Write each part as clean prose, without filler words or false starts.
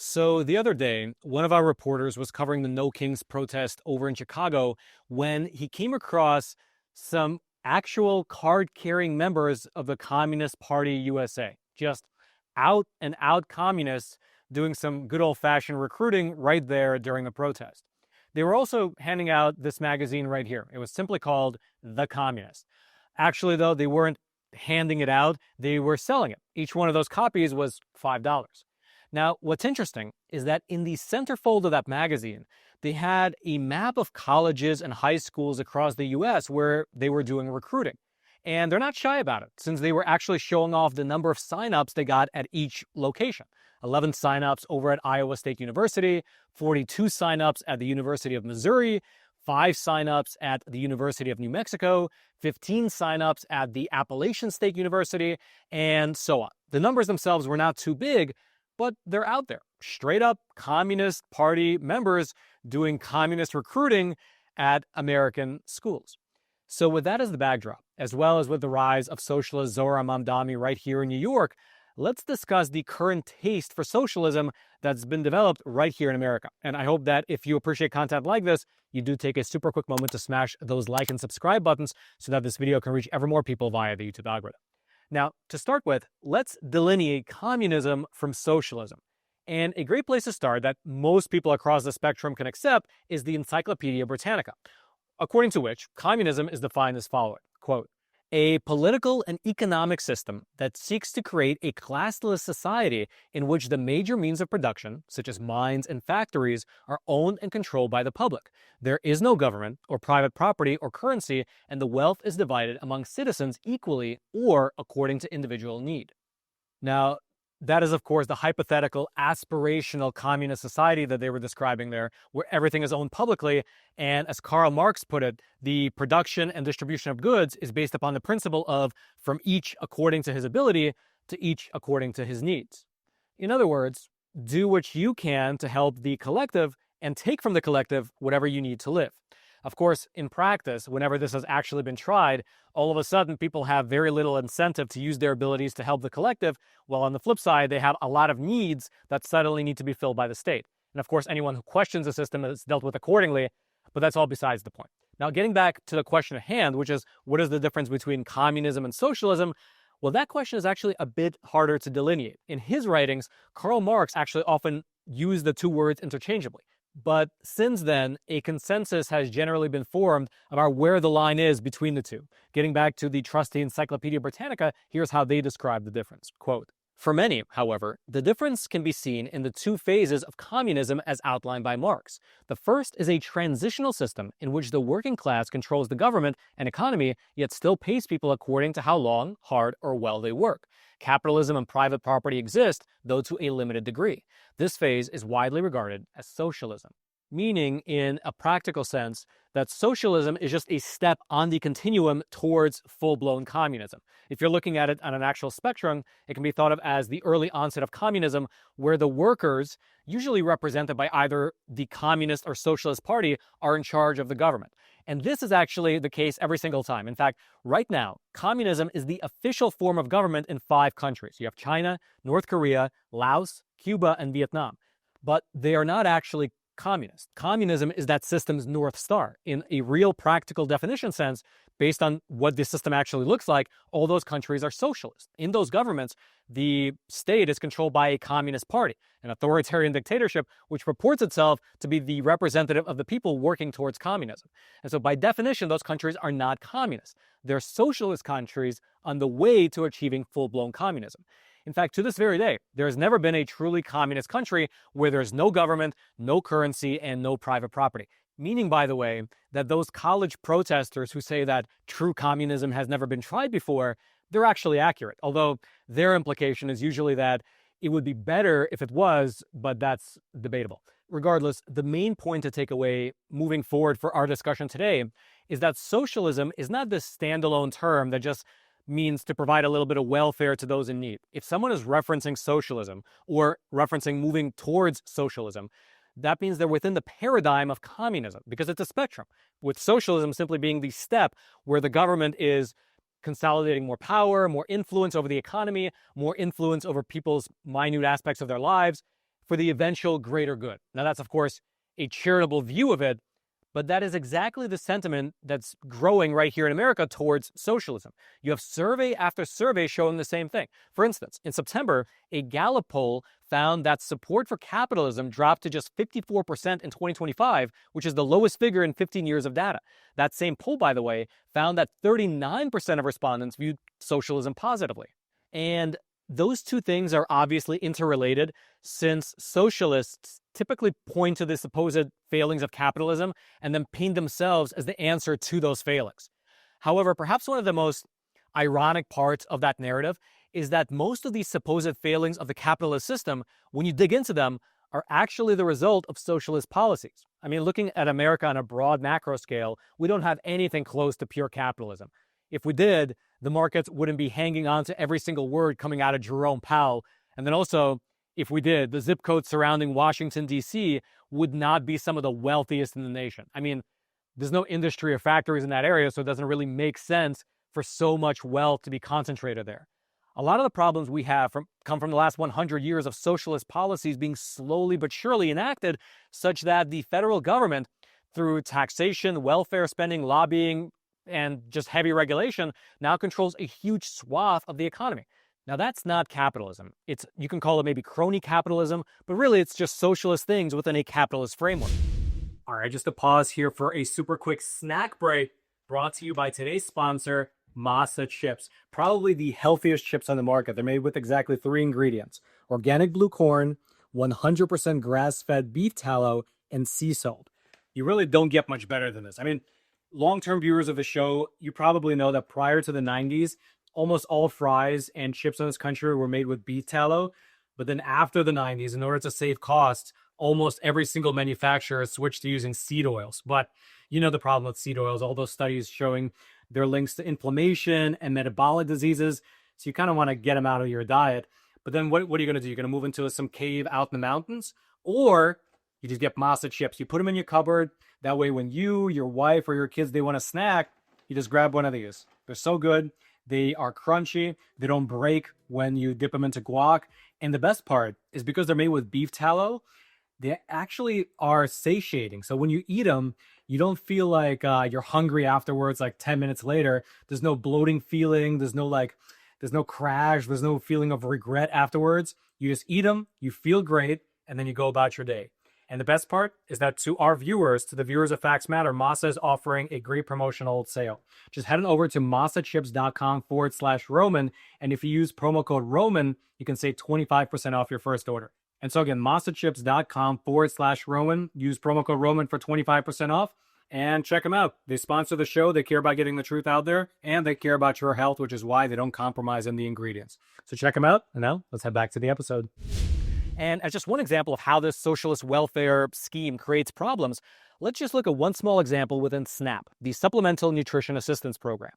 So the other day, one of our reporters was covering the No Kings protest over in Chicago when he came across some actual card-carrying members of the Communist Party USA. Just out and out communists doing some good old-fashioned recruiting right there during the protest. They were also handing out this magazine right here. It was simply called The Communist. Actually, though, they weren't handing it out, they were selling it. Each one of those copies was $5. Now, what's interesting is that in the centerfold of that magazine, they had a map of colleges and high schools across the US where they were doing recruiting. And they're not shy about it, since they were actually showing off the number of signups they got at each location. 11 signups over at Iowa State University, 42 signups at the University of Missouri, 5 signups at the University of New Mexico, 15 signups at the Appalachian State University, and so on. The numbers themselves were not too big, but they're out there. Straight up Communist Party members doing communist recruiting at American schools. So with that as the backdrop, as well as with the rise of socialist Zohran Mamdani right here in New York, let's discuss the current taste for socialism that's been developed right here in America. And I hope that if you appreciate content like this, you do take a super quick moment to smash those like and subscribe buttons so that this video can reach ever more people via the YouTube algorithm. Now, to start with, let's delineate communism from socialism. And a great place to start that most people across the spectrum can accept is the Encyclopedia Britannica, according to which communism is defined as following, quote, a political and economic system that seeks to create a classless society in which the major means of production, such as mines and factories, are owned and controlled by the public. There is no government or private property or currency, and the wealth is divided among citizens equally or according to individual need. Now, that is, of course, the hypothetical, aspirational communist society that they were describing there, where everything is owned publicly. And as Karl Marx put it, the production and distribution of goods is based upon the principle of from each according to his ability to each according to his needs. In other words, do what you can to help the collective and take from the collective whatever you need to live. Of course, in practice, whenever this has actually been tried, all of a sudden people have very little incentive to use their abilities to help the collective, while on the flip side, they have a lot of needs that suddenly need to be filled by the state. And of course, anyone who questions the system is dealt with accordingly, but that's all besides the point. Now, getting back to the question at hand, which is what is the difference between communism and socialism? Well, that question is actually a bit harder to delineate. In his writings, Karl Marx actually often used the two words interchangeably. But since then, a consensus has generally been formed about where the line is between the two. Getting back to the trusty Encyclopedia Britannica, here's how they describe the difference. Quote, for many, however, the difference can be seen in the two phases of communism as outlined by Marx. The first is a transitional system in which the working class controls the government and economy, yet still pays people according to how long, hard, or well they work. Capitalism and private property exist, though to a limited degree. This phase is widely regarded as socialism, meaning in a practical sense that socialism is just a step on the continuum towards full-blown communism. If you're looking at it on an actual spectrum, it can be thought of as the early onset of communism, where the workers, usually represented by either the Communist or Socialist Party, are in charge of the government. And this is actually the case every single time. In fact, right now, communism is the official form of government in 5 countries. You have China, North Korea, Laos, Cuba, and Vietnam. But they are not actually communist. Communism is that system's North Star. In a real practical definition sense, based on what the system actually looks like, all those countries are socialist. In those governments, the state is controlled by a communist party, an authoritarian dictatorship, which purports itself to be the representative of the people working towards communism. And so by definition, those countries are not communist. They're socialist countries on the way to achieving full-blown communism. In fact, to this very day, there has never been a truly communist country where there's no government, no currency, and no private property. Meaning, by the way, that those college protesters who say that true communism has never been tried before, they're actually accurate. Although their implication is usually that it would be better if it was, but that's debatable. Regardless, the main point to take away moving forward for our discussion today is that socialism is not this standalone term that just means to provide a little bit of welfare to those in need. If someone is referencing socialism or referencing moving towards socialism, that means they're within the paradigm of communism because it's a spectrum, with socialism simply being the step where the government is consolidating more power, more influence over the economy, more influence over people's minute aspects of their lives. for the eventual greater good. Now, that's, of course, a charitable view of it, but that is exactly the sentiment that's growing right here in America towards socialism. You have survey after survey showing the same thing. For instance, in September, a Gallup poll found that support for capitalism dropped to just 54% in 2025, which is the lowest figure in 15 years of data. That same poll, by the way, found that 39% of respondents viewed socialism positively. And those two things are obviously interrelated, since socialists typically point to the supposed failings of capitalism and then paint themselves as the answer to those failings. However, perhaps one of the most ironic parts of that narrative is that most of these supposed failings of the capitalist system, when you dig into them, are actually the result of socialist policies. I mean, looking at America on a broad macro scale, we don't have anything close to pure capitalism. If we did, the markets wouldn't be hanging on to every single word coming out of Jerome Powell. And then also, if we did, the zip codes surrounding Washington, D.C. would not be some of the wealthiest in the nation. I mean, there's no industry or factories in that area, so it doesn't really make sense for so much wealth to be concentrated there. A lot of the problems we have come from the last 100 years of socialist policies being slowly but surely enacted, such that the federal government, through taxation, welfare spending, lobbying, and just heavy regulation, now controls a huge swath of the economy. Now, that's not capitalism. You can call it maybe crony capitalism, but really it's just socialist things within a capitalist framework. All right, just a pause here for a super quick snack break, brought to you by today's sponsor, Masa Chips. Probably the healthiest chips on the market. They're made with exactly 3 ingredients: organic blue corn, 100% grass-fed beef tallow, and sea salt. You really don't get much better than this. I mean, long-term viewers of the show, you probably know that prior to the 90s, almost all fries and chips in this country were made with beef tallow. But then after the 90s, in order to save costs, almost every single manufacturer switched to using seed oils. But you know the problem with seed oils, all those studies showing their links to inflammation and metabolic diseases. So you kind of want to get them out of your diet. But then what are you going to do? You're going to move into some cave out in the mountains? Or you just get Masa chips. You put them in your cupboard. That way when you, your wife, or your kids, they want a snack, you just grab one of these. They're so good. They are crunchy. They don't break when you dip them into guac. And the best part is because they're made with beef tallow, they actually are satiating. So when you eat them, you don't feel like you're hungry afterwards, like 10 minutes later. There's no bloating feeling. There's no crash. There's no feeling of regret afterwards. You just eat them, you feel great, and then you go about your day. And the best part is that to our viewers, to the viewers of Facts Matter, Masa is offering a great promotional sale. Just head on over to masachips.com/Roman. And if you use promo code Roman, you can save 25% off your first order. And so again, masachips.com/Roman. Use promo code Roman for 25% off. And check them out. They sponsor the show. They care about getting the truth out there. And they care about your health, which is why they don't compromise in the ingredients. So check them out. And now let's head back to the episode. And as just one example of how this socialist welfare scheme creates problems, let's just look at one small example within SNAP, the Supplemental Nutrition Assistance Program.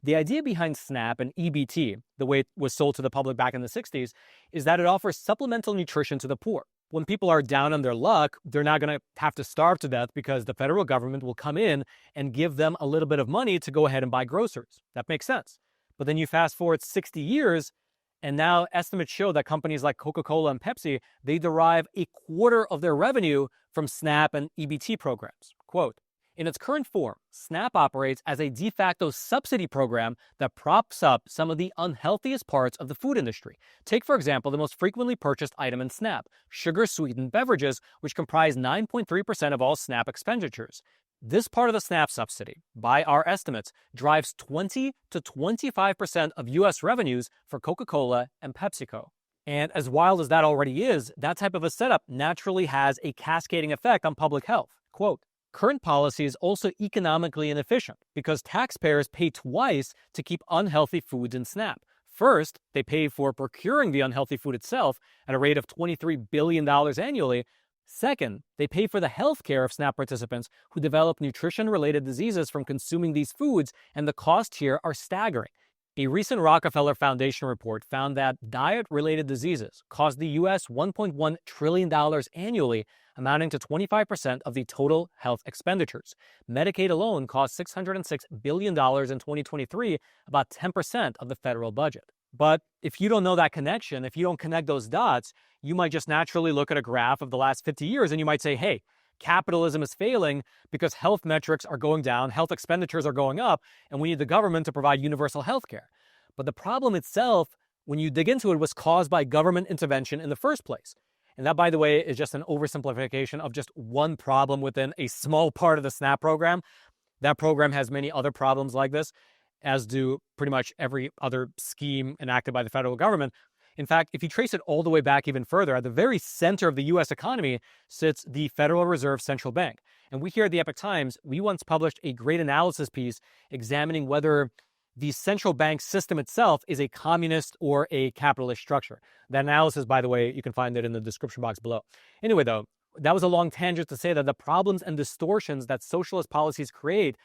The idea behind SNAP and EBT, the way it was sold to the public back in the 60s, is that it offers supplemental nutrition to the poor. When people are down on their luck, they're not going to have to starve to death because the federal government will come in and give them a little bit of money to go ahead and buy groceries. That makes sense. But then you fast forward 60 years, and now estimates show that companies like Coca-Cola and Pepsi, they derive a quarter of their revenue from SNAP and EBT programs. Quote, in its current form, SNAP operates as a de facto subsidy program that props up some of the unhealthiest parts of the food industry. Take, for example, the most frequently purchased item in SNAP, sugar-sweetened beverages, which comprise 9.3% of all SNAP expenditures. This part of the SNAP subsidy, by our estimates, drives 20 to 25% of U.S. revenues for Coca-Cola and PepsiCo. And as wild as that already is, that type of a setup naturally has a cascading effect on public health. Quote, current policy is also economically inefficient because taxpayers pay twice to keep unhealthy foods in SNAP. First, they pay for procuring the unhealthy food itself at a rate of $23 billion annually. Second, they pay for the health care of SNAP participants who develop nutrition-related diseases from consuming these foods, and the costs here are staggering. A recent Rockefeller Foundation report found that diet-related diseases cost the U.S. $1.1 trillion annually, amounting to 25% of the total health expenditures. Medicaid alone cost $606 billion in 2023, about 10% of the federal budget. But if you don't know that connection, if you don't connect those dots, you might just naturally look at a graph of the last 50 years and you might say, hey, capitalism is failing because health metrics are going down, health expenditures are going up, and we need the government to provide universal health care. But the problem itself, when you dig into it, was caused by government intervention in the first place. And that, by the way, is just an oversimplification of just one problem within a small part of the SNAP program. That program has many other problems like this, as do pretty much every other scheme enacted by the federal government. In fact, if you trace it all the way back even further, at the very center of the U.S. economy sits the Federal Reserve Central Bank. And we here at the Epoch Times, we once published a great analysis piece examining whether the central bank system itself is a communist or a capitalist structure. That analysis, by the way, you can find it in the description box below. Anyway, though, that was a long tangent to say that the problems and distortions that socialist policies create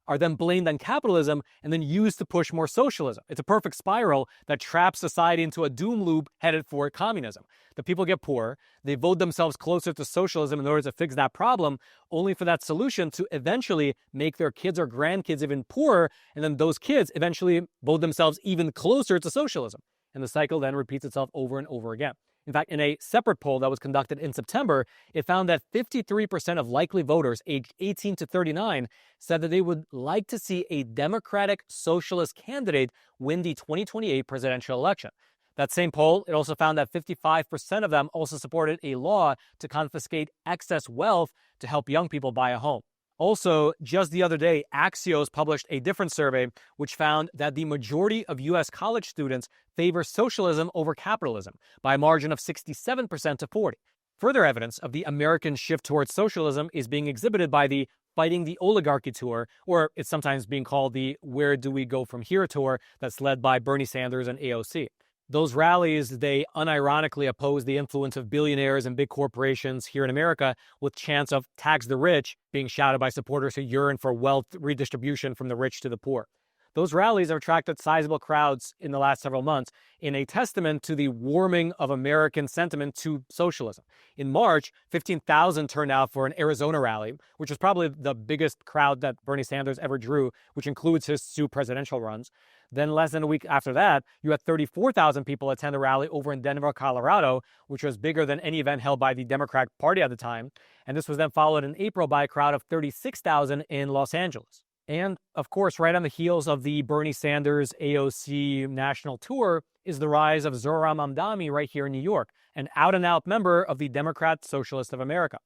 are then blamed on capitalism and then used to push more socialism. It's a perfect spiral that traps society into a doom loop headed for communism. The people get poor, they vote themselves closer to socialism in order to fix that problem, only for that solution to eventually make their kids or grandkids even poorer, and then those kids eventually vote themselves even closer to socialism. And the cycle then repeats itself over and over again. In fact, in a separate poll that was conducted in September, it found that 53% of likely voters aged 18 to 39 said that they would like to see a Democratic Socialist candidate win the 2028 presidential election. That same poll, it also found that 55% of them also supported a law to confiscate excess wealth to help young people buy a home. Also, just the other day, Axios published a different survey which found that the majority of U.S. college students favor socialism over capitalism by a margin of 67% to 40%. Further evidence of the American shift towards socialism is being exhibited by the Fighting the Oligarchy tour, or it's sometimes being called the Where Do We Go From Here tour, that's led by Bernie Sanders and AOC. Those rallies, they unironically oppose the influence of billionaires and big corporations here in America, with chants of tax the rich being shouted by supporters who yearn for wealth redistribution from the rich to the poor. Those rallies have attracted sizable crowds in the last several months in a testament to the warming of American sentiment to socialism. In March, 15,000 turned out for an Arizona rally, which was probably the biggest crowd that Bernie Sanders ever drew, which includes his 2 presidential runs. Then less than a week after that, you had 34,000 people attend a rally over in Denver, Colorado, which was bigger than any event held by the Democratic Party at the time. And this was then followed in April by a crowd of 36,000 in Los Angeles. And, of course, right on the heels of the Bernie Sanders AOC national tour is the rise of Zohran Mamdani right here in New York, an out-and-out member of the Democrat Socialist of America,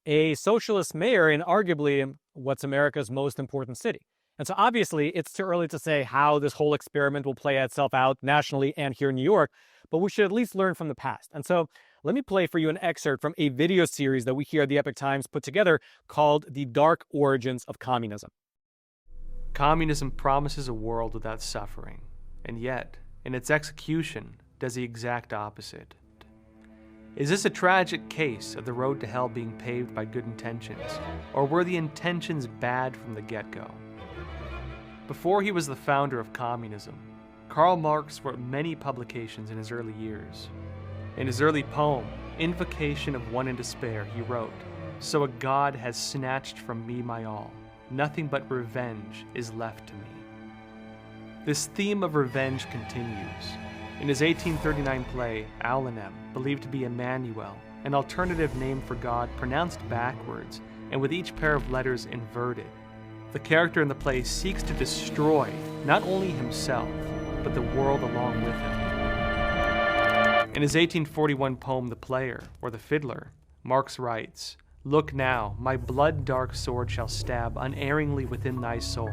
a socialist mayor in arguably what's America's most important city. And so obviously, it's too early to say how this whole experiment will play itself out nationally and here in New York, but we should at least learn from the past. And so let me play for you an excerpt from a video series that we here at the Epoch Times put together called The Dark Origins of Communism. Communism promises a world without suffering, and yet, in its execution, does the exact opposite. Is this a tragic case of the road to hell being paved by good intentions, or were the intentions bad from the get-go? Before he was the founder of communism, Karl Marx wrote many publications in his early years. In his early poem, Invocation of One in Despair, he wrote, "So a God has snatched from me my all. Nothing but revenge is left to me." This theme of revenge continues. In his 1839 play, Alanem, believed to be Emmanuel, an alternative name for God pronounced backwards and with each pair of letters inverted, the character in the play seeks to destroy not only himself, but the world along with him. In his 1841 poem, The Player, or The Fiddler, Marx writes, "Look now, my blood-dark sword shall stab unerringly within thy soul.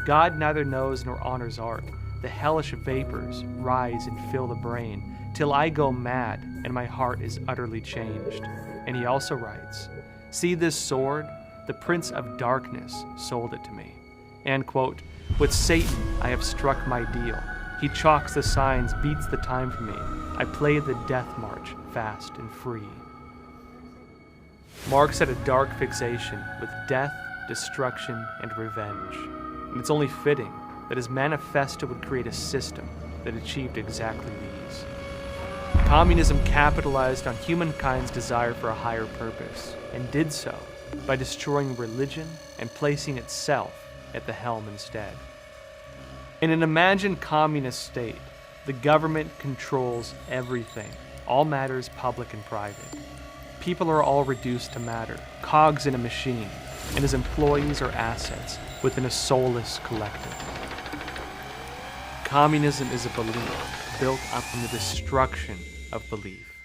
God neither knows nor honors art. The hellish vapors rise and fill the brain, till I go mad and my heart is utterly changed." And he also writes, "See this sword? The Prince of Darkness sold it to me." And, quote, "With Satan I have struck my deal. He chalks the signs, beats the time for me. I play the death march, fast and free." Marx had a dark fixation with death, destruction, and revenge. And it's only fitting that his manifesto would create a system that achieved exactly these. Communism capitalized on humankind's desire for a higher purpose, and did so by destroying religion and placing itself at the helm instead. In an imagined communist state, The government controls everything, all matters public and private. People are all reduced to matter, cogs in a machine, and as employees or assets within a soulless collective. Communism is a belief built on the destruction of belief,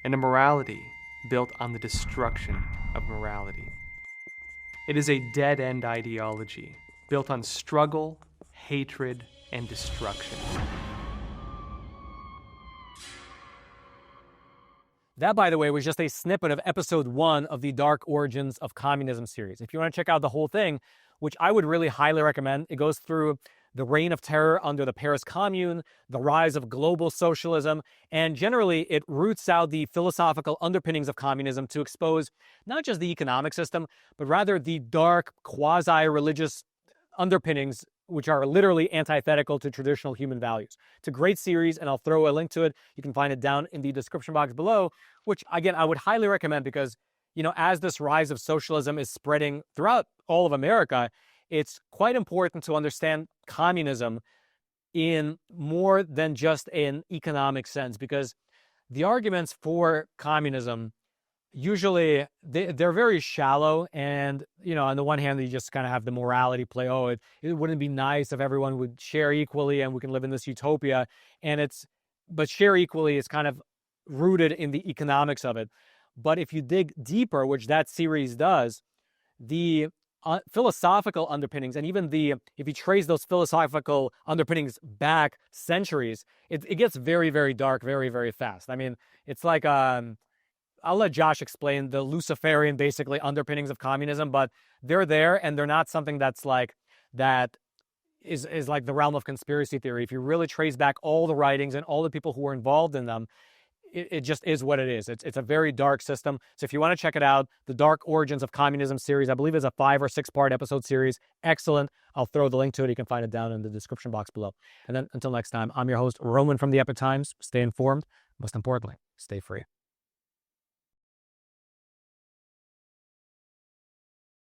and a morality built on the destruction of morality. It is a dead-end ideology built on struggle, hatred, and destruction. That, by the way, was just a snippet of episode 1 of the Dark Origins of Communism series. If you want to check out the whole thing, which I would really highly recommend, it goes through the reign of terror under the Paris Commune, the rise of global socialism, and generally it roots out the philosophical underpinnings of communism to expose not just the economic system, but rather the dark, quasi-religious underpinnings which are literally antithetical to traditional human values. It's a great series, and I'll throw a link to it. You can find it down in the description box below, which, again, I would highly recommend because, you know, as this rise of socialism is spreading throughout all of America, it's quite important to understand communism in more than just an economic sense, because the arguments for communism usually they're very shallow, and you know, on the one hand you just kind of have the morality play. Oh, it wouldn't be nice if everyone would share equally and we can live in this utopia, but share equally is kind of rooted in the economics of it. But if you dig deeper, which that series does, the philosophical underpinnings, and even if you trace those philosophical underpinnings back centuries, it gets very, very dark very, very fast. I mean, it's like I'll let Josh explain the Luciferian, basically, underpinnings of communism, but they're there, and they're not something that is like the realm of conspiracy theory. If you really trace back all the writings and all the people who were involved in them, it just is what it is. It's a very dark system. So if you want to check it out, the Dark Origins of Communism series, I believe is a 5 or 6 part episode series. Excellent. I'll throw the link to it. You can find it down in the description box below. And then until next time, I'm your host, Roman from the Epic Times. Stay informed. Most importantly, stay free.